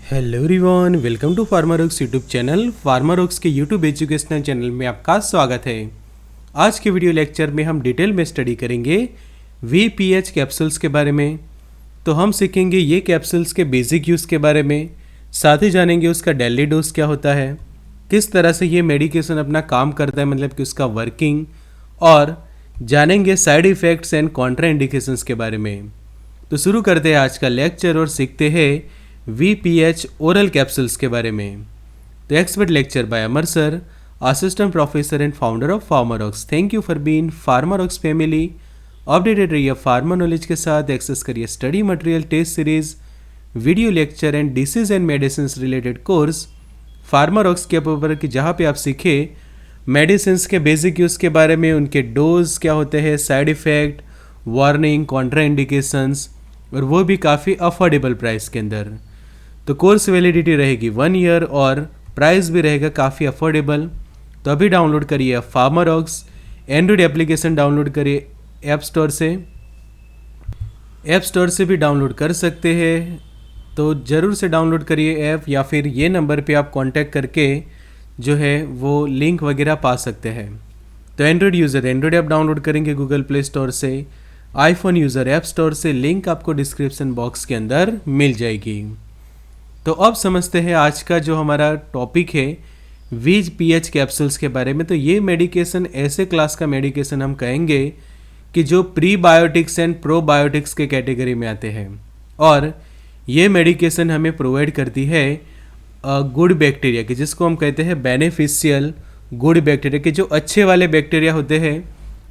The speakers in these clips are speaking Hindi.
Hello everyone, welcome to Pharmarocks YouTube channel. Pharmarocks के यूट्यूब एजुकेशनल चैनल में आपका स्वागत है। आज के वीडियो लेक्चर में हम डिटेल में स्टडी करेंगे VPH कैप्सूल्स के बारे में। तो हम सीखेंगे ये कैप्सूल्स के बेसिक यूज़ के बारे में, साथ ही जानेंगे उसका डेली डोज क्या होता है, किस तरह से ये मेडिकेशन अपना काम करता है, मतलब कि उसका वर्किंग, और जानेंगे side effects and Contra indications के बारे में। तो शुरू करते हैं आज का लेक्चर और सीखते हैं VPH ओरल कैप्सूल्स के बारे में। तो expert lecture by Amar sir, assistant professor and founder of Pharmarocks. Thank you for being Pharmarocks family. Updated रहिए फार्मा नॉलेज के साथ, एक्सेस करिए study material, test series, video lecture and disease and medicine related course Pharmarocks के ऊपर की, जहाँ पे आप सीखे मेडिसिन के बेसिक यूज़ के बारे में, उनके डोज क्या होते हैं, side effect, warning, Contra indications, और वो भी काफ़ी अफोर्डेबल प्राइस के अंदर। तो कोर्स वैलिडिटी रहेगी 1 ईयर और प्राइस भी रहेगा काफ़ी अफोर्डेबल। तो अभी डाउनलोड करिए फार्मारोक्स, एंड्रॉयड एप्लीकेशन डाउनलोड करिए ऐप स्टोर से भी डाउनलोड कर सकते हैं। तो ज़रूर से डाउनलोड करिए ऐप, या फिर ये नंबर पे आप कांटेक्ट करके जो है वो लिंक वगैरह पा सकते हैं। तो Android user Android app download करेंगे गूगल प्ले स्टोर से, आईफोन यूज़र ऐप स्टोर से, लिंक आपको डिस्क्रिप्शन बॉक्स के अंदर मिल जाएगी। तो अब समझते हैं आज का जो हमारा टॉपिक है VPH कैप्सूल्स के बारे में। तो ये मेडिकेशन ऐसे क्लास का मेडिकेशन हम कहेंगे कि जो प्रीबायोटिक्स एंड प्रोबायोटिक्स के कैटेगरी में आते हैं, और ये मेडिकेशन हमें प्रोवाइड करती है गुड बैक्टीरिया की, जिसको हम कहते हैं बेनिफिशियल गुड बैक्टीरिया के। जो अच्छे वाले बैक्टीरिया होते हैं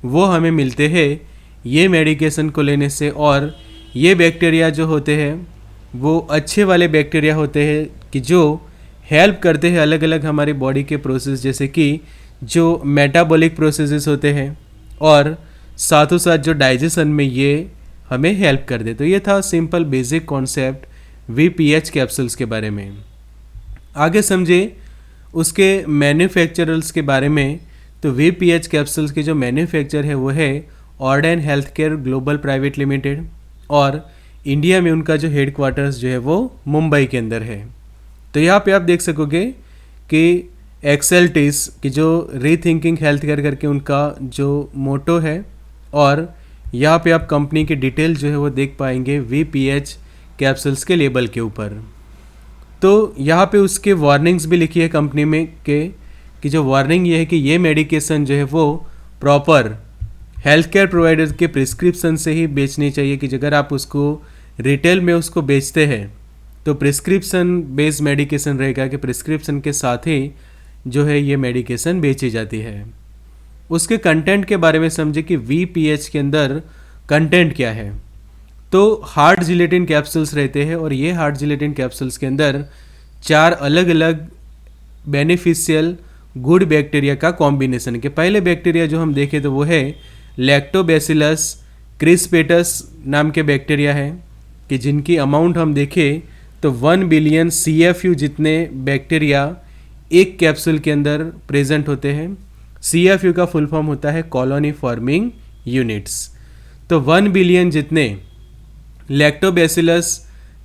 वो हमें मिलते हैं ये मेडिकेशन को लेने से, और ये बैक्टीरिया जो होते हैं वो अच्छे वाले बैक्टीरिया होते हैं कि जो हेल्प करते हैं अलग अलग हमारी बॉडी के प्रोसेस, जैसे कि जो मेटाबॉलिक प्रोसेसेस होते हैं, और साथों साथ जो डाइजेशन में ये हमें हेल्प कर दे। तो ये था simple basic concept VPH capsules के बारे में। आगे समझे उसके मैन्युफैक्चरर्स के बारे में। तो VPH कैप्सूल्स के जो मैन्युफैक्चर है वो है Orden health care global private limited, और इंडिया में उनका जो हेडक्वार्टर्स जो है वो मुंबई के अंदर है। तो यहाँ पे आप देख सकोगे कि एक्सेल्टिस की जो रीथिंकिंग हेल्थ केयर करके उनका जो मोटो है, और यहाँ पे आप कंपनी की डिटेल जो है वो देख पाएंगे VPH कैप्सूल्स के लेबल के ऊपर। तो यहाँ पे उसके वार्निंग्स भी लिखी है कंपनी में कि जो वार्निंग ये है कि ये मेडिकेशन जो है वो प्रॉपर हेल्थ केयर प्रोवाइडर के प्रिस्क्रिप्शन से ही बेचनी चाहिए, कि अगर आप उसको रिटेल में उसको बेचते हैं तो प्रिस्क्रिप्शन बेस्ड मेडिकेशन रहेगा, कि प्रिस्क्रिप्शन के साथ ही जो है ये मेडिकेशन बेची जाती है। उसके कंटेंट के बारे में समझे कि VPH के अंदर कंटेंट क्या है। तो हार्ड जिलेटिन कैप्सूल्स रहते हैं, और ये हार्ड जिलेटिन कैप्सूल्स के अंदर 4 अलग अलग बेनिफिशियल गुड बैक्टीरिया का कॉम्बिनेशन के। पहले बैक्टीरिया जो हम देखें तो वो है लैक्टोबैसिलस क्रिस्पेटस नाम के बैक्टीरिया है, कि जिनकी अमाउंट हम देखें तो 1 बिलियन CFU जितने बैक्टीरिया एक कैप्सूल के अंदर प्रेजेंट होते हैं। CFU का फुल फॉर्म होता है कॉलोनी फॉर्मिंग यूनिट्स। तो 1 बिलियन जितने लैक्टोबैसिलस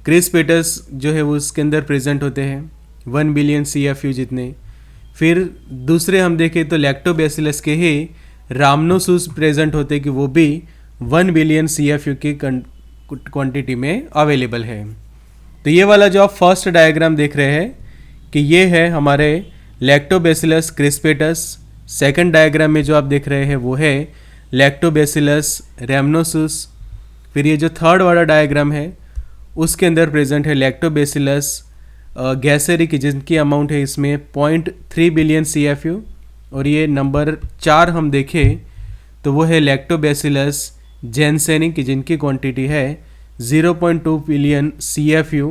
क्रिस्पेटस जो है वो उसके अंदर प्रेजेंट होते हैं, 1 बिलियन CFU जितने। फिर दूसरे हम देखें तो लैक्टोबैसिलस के ही रामनोसुस प्रेजेंट होते हैं, कि वो भी 1 बिलियन CFU की क्वांटिटी में अवेलेबल है। तो ये वाला जो आप फर्स्ट डायग्राम देख रहे हैं कि ये है हमारे लैक्टोबैसिलस क्रिस्पेटस। सेकंड डायग्राम में जो आप देख रहे हैं वो है लैक्टोबैसिलस रैमनोसुस। फिर ये जो थर्ड वाला डायग्राम है उसके अंदर प्रेजेंट है लैक्टोबैसिलस गैसेरी, की जिनकी अमाउंट है इसमें 0.3 बिलियन CFU। और ये नंबर 4 हम देखें तो वो है लैक्टोबैसिलस जेनसेनी, की जिनकी क्वांटिटी है 0.2 बिलियन CFU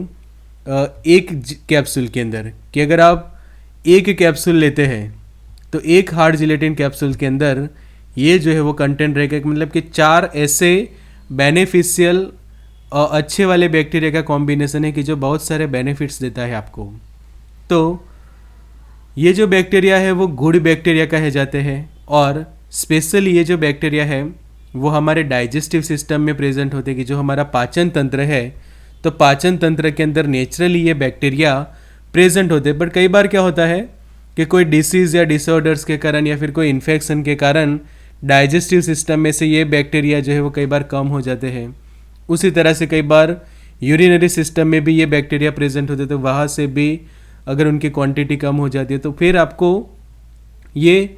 एक कैप्सूल के अंदर। कि अगर आप एक कैप्सूल लेते हैं तो एक हार्ड जिलेटिन कैप्सूल के अंदर ये जो है वो कंटेंट रहेगा, मतलब कि 4 ऐसे बेनिफिशियल अच्छे वाले बैक्टीरिया का कॉम्बिनेशन है कि जो बहुत सारे बेनिफिट्स देता है आपको। तो ये जो बैक्टीरिया है वो गुड बैक्टीरिया कहे जाते हैं, और स्पेशली ये जो बैक्टीरिया है वो हमारे डाइजेस्टिव सिस्टम में प्रेजेंट होते हैं, कि जो हमारा पाचन तंत्र है तो पाचन तंत्र के अंदर नेचुरली ये बैक्टीरिया प्रेजेंट होते हैं। बट कई बार क्या होता है कि कोई डिसीज़ या डिसऑर्डर्स के कारण या फिर कोई इन्फेक्शन के कारण डाइजेस्टिव सिस्टम में से ये बैक्टीरिया जो है वो कई बार कम हो जाते हैं। उसी तरह से कई बार यूरिनरी सिस्टम में भी ये बैक्टीरिया प्रेजेंट होते हैं, तो वहाँ से भी अगर उनकी क्वांटिटी कम हो जाती है तो फिर आपको ये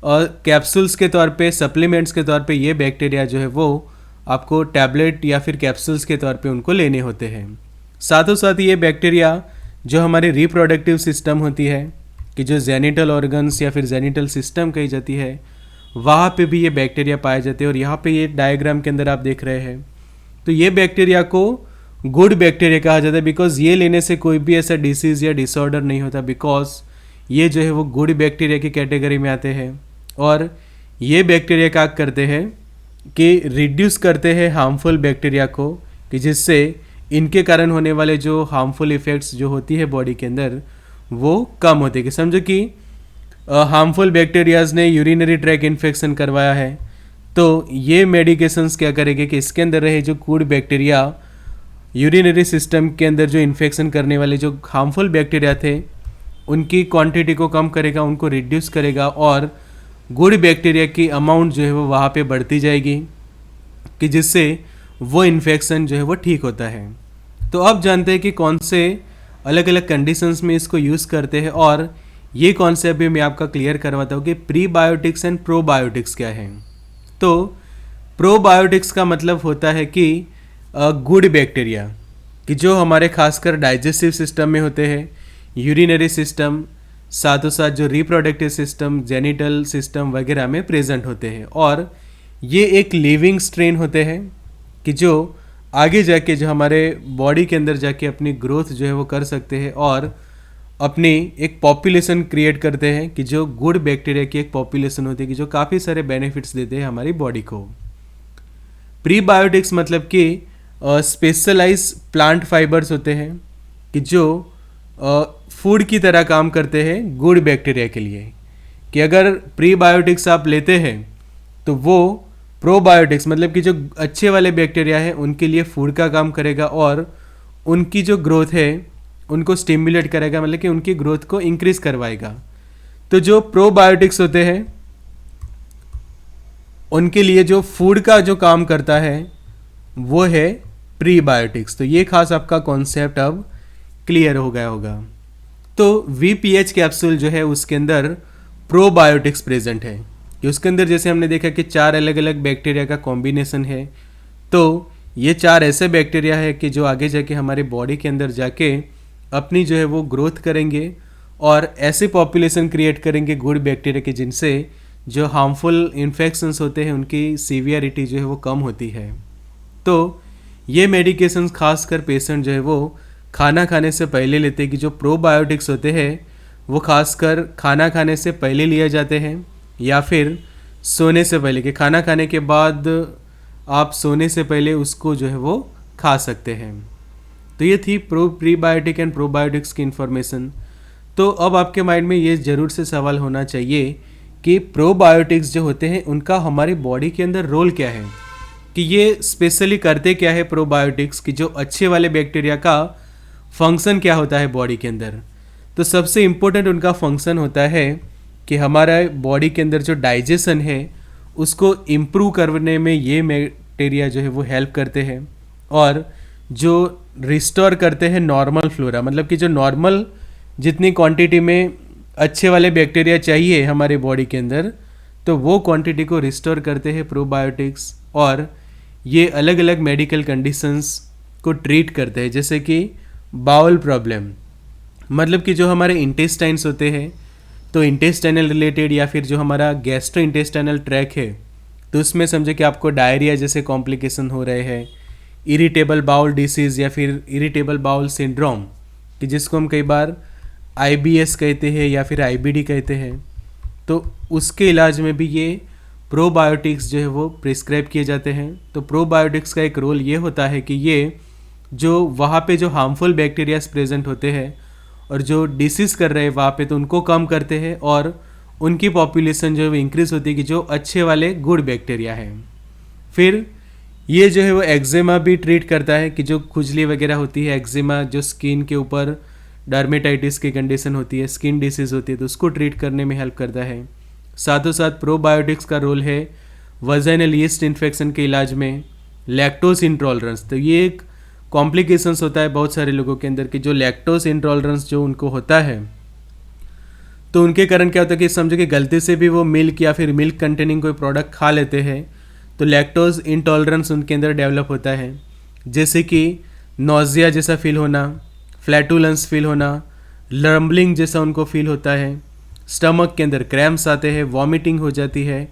कैप्सूल्स के तौर पे, सप्लीमेंट्स के तौर पे ये बैक्टीरिया जो है वो आपको टैबलेट या फिर कैप्सूल्स के तौर पे उनको लेने होते हैं। साथों साथ ये बैक्टीरिया जो हमारे रिप्रोडक्टिव सिस्टम होती है, कि जो जेनिटल ऑर्गन्स या फिर जेनिटल सिस्टम कही जाती है, वहाँ पे भी ये बैक्टीरिया पाए जाते हैं। और यहाँ पे ये डायग्राम के अंदर आप देख रहे हैं, तो ये बैक्टीरिया को गुड बैक्टीरिया कहा जाता है, बिकॉज ये लेने से कोई भी ऐसा डिसीज़ या डिसऑर्डर नहीं होता, बिकॉज ये जो है वो गुड बैक्टीरिया की कैटेगरी में आते हैं। और ये बैक्टीरिया क्या करते हैं कि रिड्यूस करते हैं हार्मफुल बैक्टीरिया को, कि जिससे इनके कारण होने वाले जो हार्मफुल इफ़ेक्ट्स जो होती है बॉडी के अंदर वो कम होते हैं। कि समझो कि हार्मफुल बैक्टीरियाज ने यूरिनरी ट्रैक इन्फेक्शन करवाया है, तो ये मेडिकेशंस क्या करेंगे कि इसके अंदर रहे जो गुड बैक्टीरिया, यूरिनरी सिस्टम के अंदर जो इन्फेक्शन करने वाले जो हार्मफुल बैक्टीरिया थे उनकी क्वांटिटी को कम करेगा, उनको रिड्यूस करेगा, और गुड बैक्टीरिया की अमाउंट जो है वो वहाँ पे बढ़ती जाएगी, कि जिससे वो इन्फेक्शन जो है वो ठीक होता है। तो अब जानते हैं कि कौन से अलग अलग कंडीशंस में इसको यूज़ करते हैं, और ये कॉन्सेप्ट भी मैं आपका क्लियर करवाता हूँ कि प्रीबायोटिक्स एंड प्रोबायोटिक्स क्या है। तो प्रोबायोटिक्स का मतलब होता है कि गुड बैक्टीरिया, कि जो हमारे खासकर डाइजेस्टिव सिस्टम में होते हैं, यूरिनरी सिस्टम, साथों साथ जो रिप्रोडक्टिव सिस्टम, जेनिटल सिस्टम वगैरह में प्रेजेंट होते हैं। और ये एक लिविंग स्ट्रेन होते हैं कि जो आगे जाके जो हमारे बॉडी के अंदर जाके अपनी ग्रोथ जो है वो कर सकते हैं और अपनी एक पॉपुलेशन क्रिएट करते हैं, कि जो गुड बैक्टीरिया की एक पॉपुलेशन होती है, कि जो काफ़ी सारे बेनिफिट्स देते हैं हमारी बॉडी को। प्रीबायोटिक्स मतलब कि स्पेशलाइज प्लांट फाइबर्स होते हैं, कि जो फूड की तरह काम करते हैं गुड बैक्टीरिया के लिए। कि अगर प्रीबायोटिक्स आप लेते हैं तो वो प्रोबायोटिक्स मतलब कि जो अच्छे वाले बैक्टीरिया हैं उनके लिए फूड का काम करेगा, और उनकी जो ग्रोथ है उनको स्टिमुलेट करेगा, मतलब कि उनकी ग्रोथ को इंक्रीज करवाएगा। तो जो प्रोबायोटिक्स होते हैं उनके लिए जो फूड का जो काम करता है वो है प्रीबायोटिक्स। तो ये खास आपका कॉन्सेप्ट अब क्लियर हो गया होगा। तो VPH कैप्सूल जो है उसके अंदर प्रोबायोटिक्स प्रेजेंट है, कि उसके अंदर जैसे हमने देखा कि 4 अलग अलग बैक्टीरिया का कॉम्बिनेशन है। तो ये 4 ऐसे बैक्टीरिया है कि जो आगे जाके हमारे बॉडी के अंदर जाके अपनी जो है वो ग्रोथ करेंगे और ऐसी पॉपुलेशन क्रिएट करेंगे गुड बैक्टीरिया की, जिनसे जो हार्मफुल इन्फेक्शंस होते हैं उनकी सीवियरिटी जो है वो कम होती है। तो ये मेडिकेशंस खासकर पेशेंट जो है वो खाना खाने से पहले लेते हैं, कि जो प्रोबायोटिक्स होते हैं वो खासकर खाना खाने से पहले लिए जाते हैं या फिर सोने से पहले, कि खाना खाने के बाद आप सोने से पहले उसको जो है वो खा सकते हैं। तो ये थी प्रीबायोटिक एंड प्रोबायोटिक्स की इन्फॉर्मेशन। तो अब आपके माइंड में ये ज़रूर से सवाल होना चाहिए कि प्रोबायोटिक्स जो होते हैं उनका हमारी बॉडी के अंदर रोल क्या है, कि ये स्पेशली करते क्या है प्रोबायोटिक्स, कि जो अच्छे वाले बैक्टीरिया का फंक्शन क्या होता है बॉडी के अंदर। तो सबसे इम्पोर्टेंट उनका फंक्शन होता है कि हमारा बॉडी के अंदर जो डाइजेशन है उसको इम्प्रूव करने में ये बैक्टीरिया जो है वो हेल्प करते हैं, और जो रिस्टोर करते हैं नॉर्मल फ्लोरा, मतलब कि जो नॉर्मल जितनी क्वांटिटी में अच्छे वाले बैक्टीरिया चाहिए हमारे बॉडी के अंदर, तो वो क्वांटिटी को रिस्टोर करते हैं प्रोबायोटिक्स। और ये अलग अलग मेडिकल कंडीशंस को ट्रीट करते हैं, जैसे कि बाउल प्रॉब्लम, मतलब कि जो हमारे इंटेस्टाइन्स होते हैं, तो इंटेस्टाइनल रिलेटेड या फिर जो हमारा गैस्ट्रो इंटेस्टाइनल ट्रैक है, तो उसमें समझे कि आपको डायरिया जैसे कॉम्प्लिकेशन हो रहे हैं, इरिटेबल बाउल डिसीज़ या फिर इरिटेबल बाउल सिंड्रोम, कि जिसको हम कई बार IBS कहते हैं या फिर IBD कहते हैं, तो उसके इलाज में भी ये प्रोबायोटिक्स जो है वो प्रिस्क्राइब किए जाते हैं। तो प्रोबायोटिक्स का एक रोल ये होता है कि ये जो वहाँ पे जो हार्मफुल बैक्टीरियाज प्रेजेंट होते हैं और जो डिसीज़ कर रहे हैं वहाँ पे, तो उनको कम करते हैं और उनकी पॉपुलेशन जो है वो इंक्रीज़ होती है, कि जो अच्छे वाले गुड बैक्टीरिया हैं। फिर ये जो है वो एक्जिमा भी ट्रीट करता है, कि जो खुजली वगैरह होती है, एक्जिमा जो स्किन के ऊपर डर्मेटाइटिस की कंडीशन होती है, स्किन डिसीज होती है, तो उसको ट्रीट करने में हेल्प करता है। साथों साथ प्रोबायोटिक्स का रोल है वजाइनल यीस्ट इन्फेक्शन के इलाज में। लैक्टोज इंटॉलरेंस, तो ये एक कॉम्प्लिकेशंस होता है बहुत सारे लोगों के अंदर, कि जो लैक्टोज इंटॉलरेंस जो उनको होता है, तो उनके कारण क्या होता है कि समझो कि गलती से भी वो मिल्क या फिर मिल्क कंटेनिंग कोई प्रोडक्ट खा लेते हैं, तो लैक्टोज इंटॉलरेंस उनके अंदर डेवलप होता है, जैसे कि नोज़िया जैसा फील होना, फ्लैटुलेंस फील होना, लर्म्बलिंग जैसा उनको फील होता है, स्टमक के अंदर क्रैम्प्स आते हैं, वॉमिटिंग हो जाती है,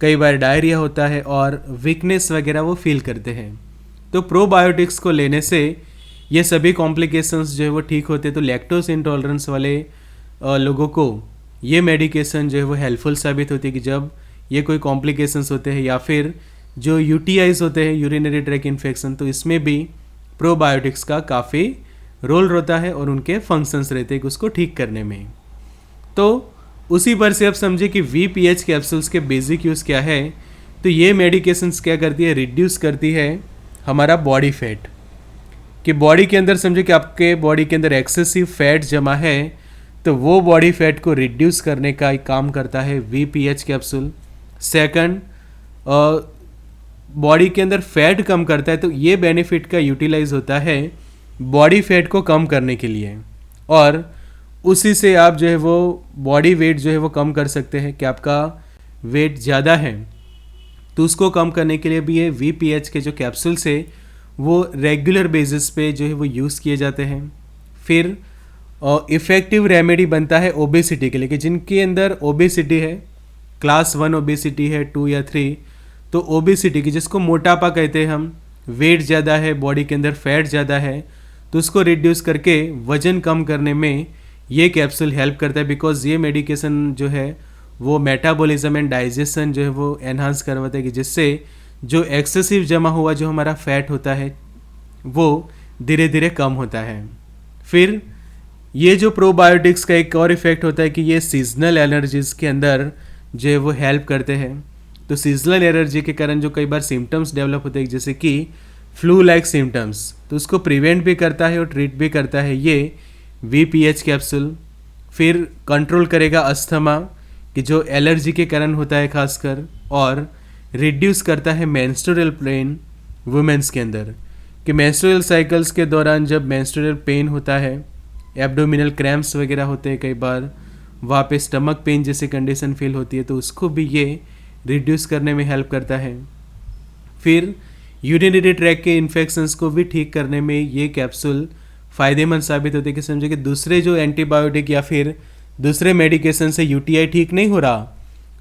कई बार डायरिया होता है और वीकनेस वगैरह वो फील करते हैं। तो प्रोबायोटिक्स को लेने से ये सभी कॉम्प्लिकेशंस जो है वो ठीक होते हैं। तो लैक्टोज इंटॉलरेंस वाले लोगों को ये मेडिकेशन जो है वो हेल्पफुल साबित होती है, कि जब ये कोई कॉम्प्लिकेशंस होते हैं या फिर जो यूटीआईज होते हैं, यूरिनरी ट्रैक इन्फेक्शन, तो इसमें भी प्रोबायोटिक्स का काफ़ी रोल रहता है और उनके फंक्शंस रहते हैं कि उसको ठीक करने में। तो उसी पर से अब समझे कि VPH कैप्सूल्स के बेसिक यूज़ क्या है। तो ये मेडिकेशंस क्या करती है, रिड्यूस करती है हमारा बॉडी फैट, कि बॉडी के अंदर समझे कि आपके बॉडी के अंदर एक्सेसिव फैट जमा है, तो वो बॉडी फैट को रिड्यूस करने का एक काम करता है VPH कैप्सूल। सेकंड, बॉडी के अंदर फैट कम करता है, तो ये बेनिफिट का यूटिलाइज होता है बॉडी फैट को कम करने के लिए, और उसी से आप जो है वो बॉडी वेट जो है वो कम कर सकते हैं, कि आपका वेट ज़्यादा है तो उसको कम करने के लिए भी ये VPH के जो कैप्सूल्स है वो रेगुलर बेसिस पे जो है वो यूज़ किए जाते हैं। फिर इफ़ेक्टिव रेमेडी बनता है ओबेसिटी के लिए, कि जिनके अंदर ओबेसिटी है, क्लास 1 ओबेसिटी है, 2 या 3, तो ओबेसिटी की जिसको मोटापा कहते हैं हम, वेट ज़्यादा है, बॉडी के अंदर फैट ज़्यादा है, तो उसको रिड्यूस करके वज़न कम करने में ये कैप्सूल हेल्प करता है। बिकॉज ये मेडिकेशन जो है वो मेटाबॉलिज्म एंड डाइजेशन जो है वो एनहांस करवाता है, कि जिससे जो एक्सेसिव जमा हुआ जो हमारा फैट होता है वो धीरे धीरे कम होता है। फिर ये जो प्रोबायोटिक्स का एक और इफेक्ट होता है कि ये सीजनल एलर्जीज़ के अंदर जो है वो हेल्प करते हैं। तो सीजनल एलर्जी के कारण जो कई बार सिम्टम्स डेवलप होते हैं, जैसे कि फ्लू लाइक सिम्टम्स, तो उसको प्रिवेंट भी करता है और ट्रीट भी करता है ये VPH कैप्सूल। फिर कंट्रोल करेगा अस्थमा, कि जो एलर्जी के कारण होता है खासकर, और रिड्यूस करता है मेंस्ट्रुअल पेन वुमेंस के अंदर, कि मेंस्ट्रुअल साइकिल्स के दौरान जब मेंस्ट्रुअल पेन होता है, एब्डोमिनल क्रैम्प्स वगैरह होते हैं, कई बार वहाँ पे स्टमक पेन जैसी कंडीशन फील होती है, तो उसको भी ये रिड्यूस करने में हेल्प करता है। फिर यूरिनरी ट्रैक के इन्फेक्शंस को भी ठीक करने में ये कैप्सूल फ़ायदेमंद साबित होते हैं, कि समझे कि दूसरे जो एंटीबायोटिक या फिर दूसरे मेडिकेशन से UTI ठीक नहीं हो रहा,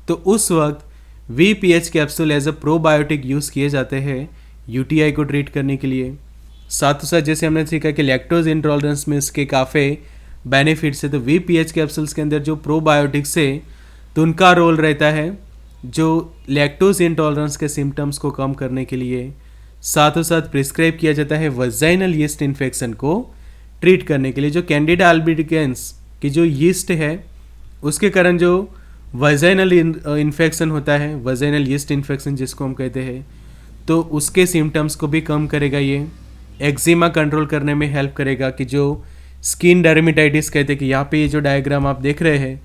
तो उस वक्त VPH capsule as a probiotic use किए जाते हैं UTI को ट्रीट करने के लिए। साथ ही साथ जैसे हमने सीखा कि लैक्टोज इंटॉलरेंस में इसके काफ़ी बेनिफिट्स है, तो VPH कैप्सूल्स के अंदर जो प्रोबायोटिक्स है तो उनका रोल रहता है जो लैक्टोज इंटॉलरेंस के सिम्टम्स को कम करने के लिए। साथ ही साथ प्रिस्क्राइब किया जाता है वजाइनल यीस्ट इन्फेक्शन को ट्रीट करने के लिए। जो कैंडिडा अल्बिडिकेंस की जो यीस्ट है उसके कारण जो वजाइनल इन्फेक्शन होता है, वजाइनल यीस्ट इन्फेक्शन जिसको हम कहते हैं, तो उसके सिम्टम्स को भी कम करेगा ये। एक्जिमा कंट्रोल करने में हेल्प करेगा, कि जो स्किन डर्मेटाइटिस कहते हैं, कि यहाँ पे ये जो डायग्राम आप देख रहे हैं,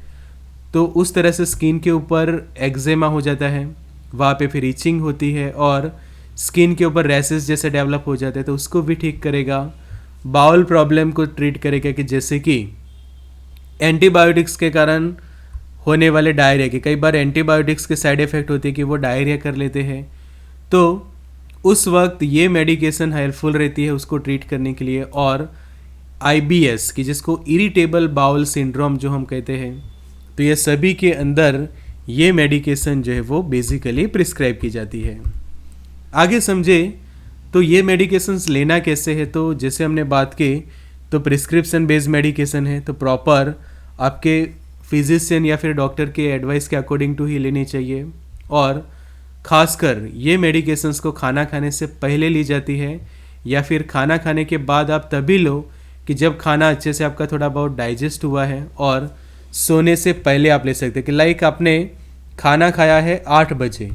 तो उस तरह से स्किन के ऊपर एक्जिमा हो जाता है, वहाँ पे फिर इचिंग होती है और स्किन के ऊपर रैसेस जैसे डेवलप हो जाते हैं, तो उसको भी ठीक करेगा। बाउल प्रॉब्लम को ट्रीट करेगा, कि जैसे कि एंटीबायोटिक्स के कारण होने वाले डायरिया, के कई बार एंटीबायोटिक्स के साइड इफ़ेक्ट होते हैं कि वो डायरिया कर लेते हैं, तो उस वक्त ये मेडिकेशन हेल्पफुल रहती है उसको ट्रीट करने के लिए। और IBS की जिसको इरिटेबल बाउल सिंड्रोम जो हम कहते हैं, तो ये सभी के अंदर ये मेडिकेशन जो है वो बेसिकली प्रिस्क्राइब की जाती है। आगे समझे तो ये मेडिकेशंस लेना कैसे है, तो जैसे हमने बात की तो प्रिस्क्रिप्शन बेस्ड मेडिकेशन है, तो प्रॉपर आपके फिजिशियन या फिर डॉक्टर के एडवाइस के अकॉर्डिंग टू ही लेनी चाहिए। और ख़ासकर ये मेडिकेशंस को खाना खाने से पहले ली जाती है या फिर खाना खाने के बाद आप तभी लो कि जब खाना अच्छे से आपका थोड़ा बहुत डाइजेस्ट हुआ है, और सोने से पहले आप ले सकते हैं। कि लाइक आपने खाना खाया है 8 बजे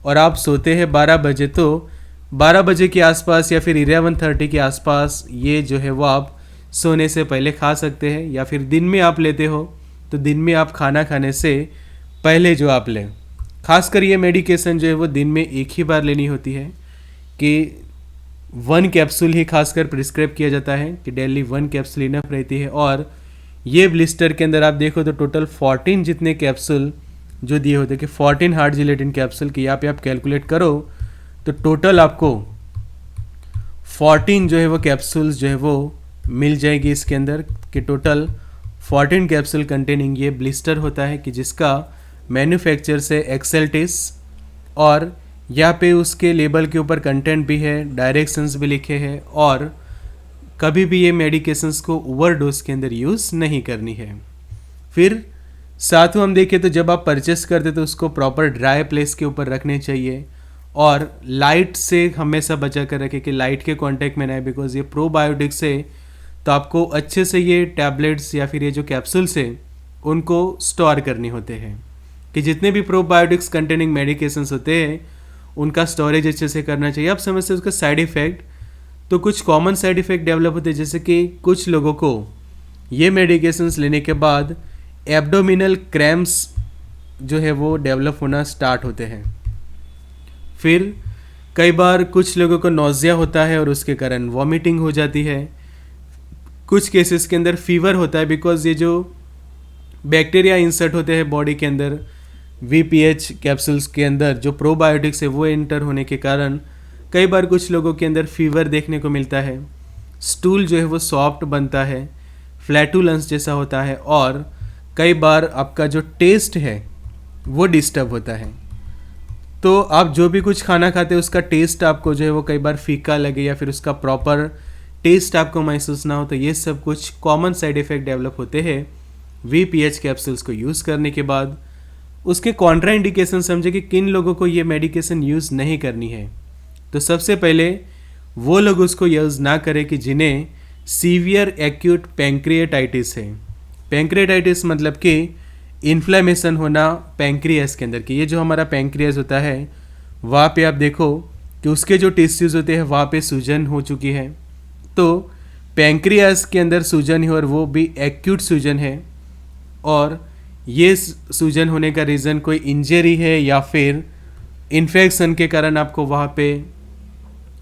और आप सोते हैं 12 बजे, तो 12 बजे के आसपास या फिर 11:30 के आसपास ये जो है वो आप सोने से पहले खा सकते हैं, या फिर दिन में आप लेते हो तो दिन में आप खाना खाने से पहले जो आप लें। खासकर ये मेडिकेशन जो है वो दिन में एक ही बार लेनी होती है, कि 1 कैप्सूल ही खासकर प्रिस्क्राइब किया जाता है कि डेली 1 कैप्सूल इनफ रहती है। और ये ब्लिस्टर के अंदर आप देखो तो टोटल 14 जितने कैप्सूल जो दिए होते हैं, कि 14 हार्ड जिलेटिन कैप्सूल की यहाँ पे आप कैलकुलेट करो तो टोटल आपको 14 जो है वो कैप्सूल्स जो है वो मिल जाएगी इसके अंदर, कि टोटल 14 कैप्सूल कंटेनिंग ये ब्लिस्टर होता है, कि जिसका मैन्युफैक्चर से एक्सेल्टिस, और यहाँ पे उसके लेबल के ऊपर कंटेंट भी है, डायरेक्शंस भी लिखे हैं, और कभी भी ये मेडिकेशंस को ओवरडोज के अंदर यूज़ नहीं करनी है। फिर साथ हम देखें तो जब आप परचेस करते तो उसको प्रॉपर ड्राई प्लेस के ऊपर रखने चाहिए, और लाइट से हमेशा बचा कर रखें कि लाइट के कांटेक्ट में ना आए, बिकॉज ये प्रोबायोटिक्स है। तो आपको अच्छे से ये टैबलेट्स या फिर ये जो कैप्सूल्स है उनको स्टोर करने होते हैं, कि जितने भी प्रोबायोटिक्स कंटेनिंग मेडिकेशंस होते हैं उनका स्टोरेज अच्छे से करना चाहिए। आप समझते हैं उसका साइड इफ़ेक्ट, तो कुछ कॉमन साइड इफ़ेक्ट डेवलप होते हैं, जैसे कि कुछ लोगों को ये मेडिकेशंस लेने के बाद एब्डोमिनल क्रैम्प्स जो है वो डेवलप होना स्टार्ट होते हैं। फिर कई बार कुछ लोगों को नोज़िया होता है और उसके कारण वॉमिटिंग हो जाती है। कुछ केसेस के अंदर फीवर होता है, बिकॉज ये जो बैक्टीरिया इंसर्ट होते हैं बॉडी के अंदर VPH कैप्सूल्स के अंदर, जो प्रोबायोटिक्स है वो एंटर होने के कारण कई बार कुछ लोगों के अंदर फीवर देखने को मिलता है। स्टूल जो है वो सॉफ्ट बनता है, फ्लैटुलेंस जैसा होता है, और कई बार आपका जो टेस्ट है वो डिस्टर्ब होता है। तो आप जो भी कुछ खाना खाते हैं उसका टेस्ट आपको जो है वो कई बार फीका लगे, या फिर उसका प्रॉपर टेस्ट आपको महसूस ना हो, तो ये सब कुछ कॉमन साइड इफ़ेक्ट डेवलप होते हैं VPH कैप्सूल्स को यूज़ करने के बाद। उसके कॉन्ट्रा इंडिकेशन समझे कि किन लोगों को ये मेडिकेशन यूज़ नहीं करनी है। तो सबसे पहले वो लोग उसको यूज़ ना करें कि जिन्हें सीवियर एक्यूट पैंक्रिएटाइटिस है। पैंक्रिएटाइटिस मतलब कि इन्फ्लेमेशन होना पैंक्रियास के अंदर, कि ये जो हमारा पैंक्रियास होता है वहाँ पे आप देखो कि उसके जो टिश्यूज़ होते हैं वहाँ पे सूजन हो चुकी है। तो पैंक्रियास के अंदर सूजन है, और वो भी एक्यूट सूजन है, और ये सूजन होने का रीज़न कोई इंजरी है या फिर इन्फेक्शन के कारण आपको वहाँ पे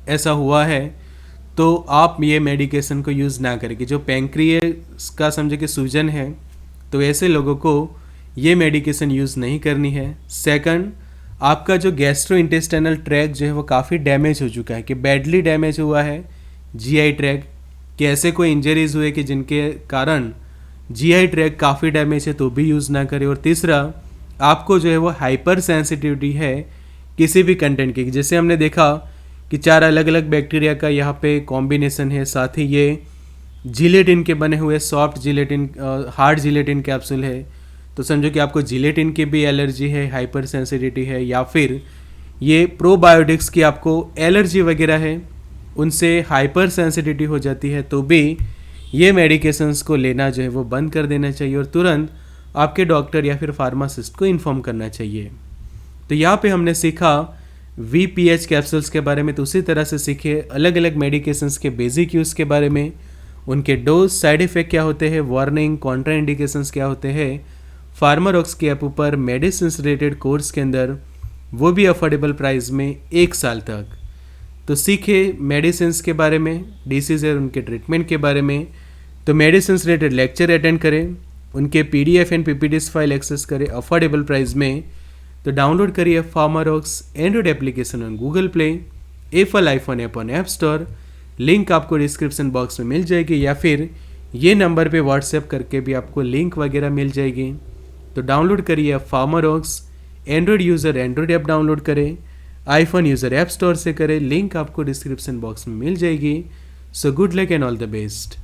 ऐसा हुआ है, तो आप ये मेडिकेशन को यूज़ ना करें। कि जो पैंक्रियास का समझे कि सूजन है, तो ऐसे लोगों को ये मेडिकेशन यूज़ नहीं करनी है। सेकंड, आपका जो गैस्ट्रो इंटेस्टाइनल ट्रैक जो है वो काफ़ी डैमेज हो चुका है, कि बैडली डैमेज हुआ है GI ट्रैक, कि ऐसे कोई इंजरीज हुए कि जिनके कारण GI ट्रैक काफ़ी डैमेज है, तो भी यूज़ ना करें। और तीसरा, आपको जो है वो हाइपर सेंसिटिविटी है किसी भी कंटेंट की, जैसे हमने देखा कि 4 अलग अलग बैक्टीरिया का यहाँ पे कॉम्बिनेशन है, साथ ही ये जिलेटिन के बने हुए soft gelatin hard gelatin capsule है, तो समझो कि आपको जिलेटिन की भी एलर्जी है, हाइपर सेंसिटिविटी है, या फिर ये प्रोबायोटिक्स की आपको एलर्जी वगैरह है, उनसे हाइपर सेंसिटिविटी हो जाती है, तो भी ये मेडिकेशंस को लेना जो है वो बंद कर देना चाहिए, और तुरंत आपके डॉक्टर या फिर फार्मासिस्ट को इन्फॉर्म करना चाहिए। तो यहाँ पे हमने सीखा VPH कैप्सूल्स के बारे में, तो उसी तरह से सीखे अलग अलग मेडिकेशंस के बेसिक यूज़ के बारे में, उनके डोज, साइड इफ़ेक्ट क्या होते हैं, वार्निंग, कॉन्ट्रा इंडिकेशंस क्या होते हैं। फार्मारॉक्स के ऐप ऊपर मेडिसिन रिलेटेड कोर्स के अंदर, वो भी अफोर्डेबल प्राइस में 1 साल तक। तो सीखे मेडिसिन्स के बारे में, डिसीज़ और उनके ट्रीटमेंट के बारे में। तो मेडिसिन रिलेटेड लेक्चर अटेंड करें, उनके PDF and PPTs file access करें अफोर्डेबल प्राइस में। तो डाउनलोड करिए Pharmarocks android application on Google Play, Apple iPhone app on App Store. Link आपको डिस्क्रिप्शन बॉक्स में मिल जाएगी, या फिर ये नंबर पे व्हाट्सएप करके भी आपको लिंक वगैरह मिल जाएगी। तो डाउनलोड करिए Pharmarocks. Android user Android app download करें, आईफोन यूज़र ऐप स्टोर से करें, लिंक आपको डिस्क्रिप्शन बॉक्स में मिल जाएगी। So good luck and all the best.